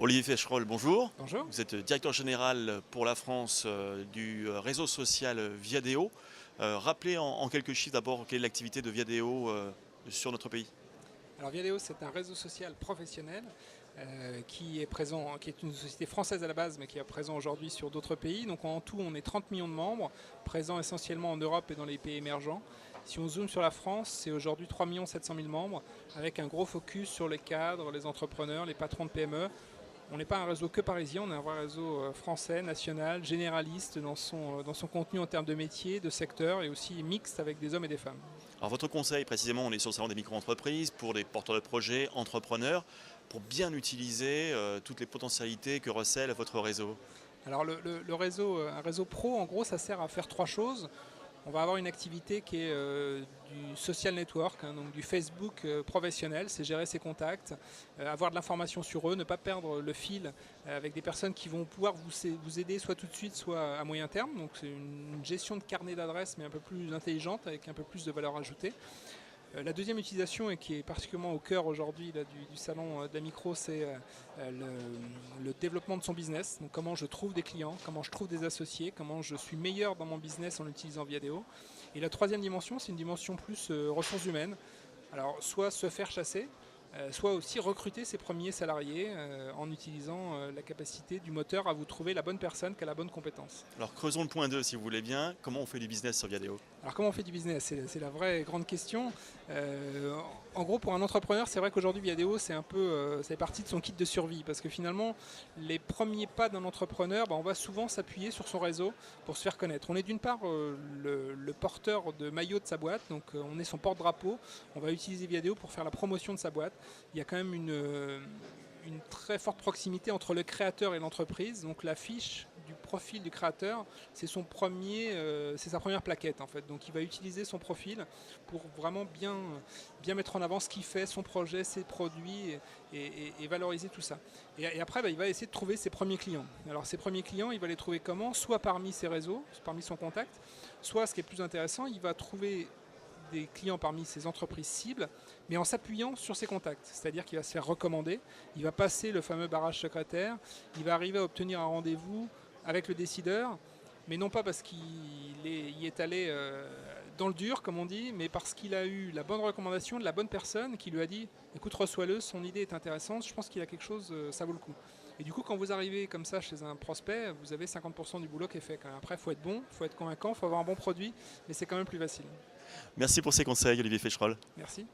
Olivier Feschroll, bonjour. Bonjour. Vous êtes directeur général pour la France du réseau social Viadeo. Rappelez en quelques chiffres d'abord quelle est l'activité de Viadeo sur notre pays. Alors Viadeo, c'est un réseau social professionnel qui est présent, qui est une société française à la base, mais qui est présent aujourd'hui sur d'autres pays. Donc en tout, on est 30 millions de membres, présents essentiellement en Europe et dans les pays émergents. Si on zoome sur la France, c'est aujourd'hui 3 700 000 membres, avec un gros focus sur les cadres, les entrepreneurs, les patrons de PME. On n'est pas un réseau que parisien, on est un vrai réseau français, national, généraliste dans son contenu en termes de métier, de secteur et aussi mixte avec des hommes et des femmes. Alors votre conseil, précisément, on est sur le salon des micro-entreprises pour les porteurs de projets, entrepreneurs, pour bien utiliser toutes les potentialités que recèle votre réseau. Alors le réseau, un réseau pro, en gros, ça sert à faire trois choses. On va avoir une activité qui est du social network, donc du Facebook professionnel, c'est gérer ses contacts, avoir de l'information sur eux, ne pas perdre le fil avec des personnes qui vont pouvoir vous aider soit tout de suite, soit à moyen terme. Donc c'est une gestion de carnet d'adresses, mais un peu plus intelligente, avec un peu plus de valeur ajoutée. La deuxième utilisation, et qui est particulièrement au cœur aujourd'hui du salon de la micro, c'est le développement de son business. Donc comment je trouve des clients, comment je trouve des associés, comment je suis meilleur dans mon business en utilisant Viadeo. Et la troisième dimension, c'est une dimension plus ressources humaines. Alors soit se faire chasser, soit aussi recruter ses premiers salariés en utilisant la capacité du moteur à vous trouver la bonne personne qui a la bonne compétence. Alors creusons le point 2 si vous voulez bien. Comment on fait du business sur Viadeo? Alors comment on fait du business? C'est la vraie grande question. En gros, pour un entrepreneur, c'est vrai qu'aujourd'hui Viadeo, c'est un peu, ça fait partie de son kit de survie, parce que finalement, les premiers pas d'un entrepreneur, on va souvent s'appuyer sur son réseau pour se faire connaître. On est d'une part le porteur de maillot de sa boîte, donc on est son porte-drapeau. On va utiliser Viadeo pour faire la promotion de sa boîte. Il y a quand même une très forte proximité entre le créateur et l'entreprise. Donc la fiche du profil du créateur, c'est sa première plaquette en fait. Donc il va utiliser son profil pour vraiment bien mettre en avant ce qu'il fait, son projet, ses produits et valoriser tout ça. Et après, il va essayer de trouver ses premiers clients. Alors ces premiers clients, il va les trouver comment? Soit parmi ses réseaux, parmi son contact, soit ce qui est plus intéressant, il va trouver des clients parmi ses entreprises cibles, mais en s'appuyant sur ses contacts. C'est-à-dire qu'il va se faire recommander, il va passer le fameux barrage secrétaire, il va arriver à obtenir un rendez-vous avec le décideur, mais non pas parce qu'il y est allé dans le dur, comme on dit, mais parce qu'il a eu la bonne recommandation de la bonne personne qui lui a dit « Écoute, reçois-le, son idée est intéressante, je pense qu'il a quelque chose, ça vaut le coup ». Et du coup, quand vous arrivez comme ça chez un prospect, vous avez 50% du boulot qui est fait. Quand même. Après, il faut être bon, il faut être convaincant, il faut avoir un bon produit, mais c'est quand même plus facile. Merci pour ces conseils, Olivier Feschroll. Merci.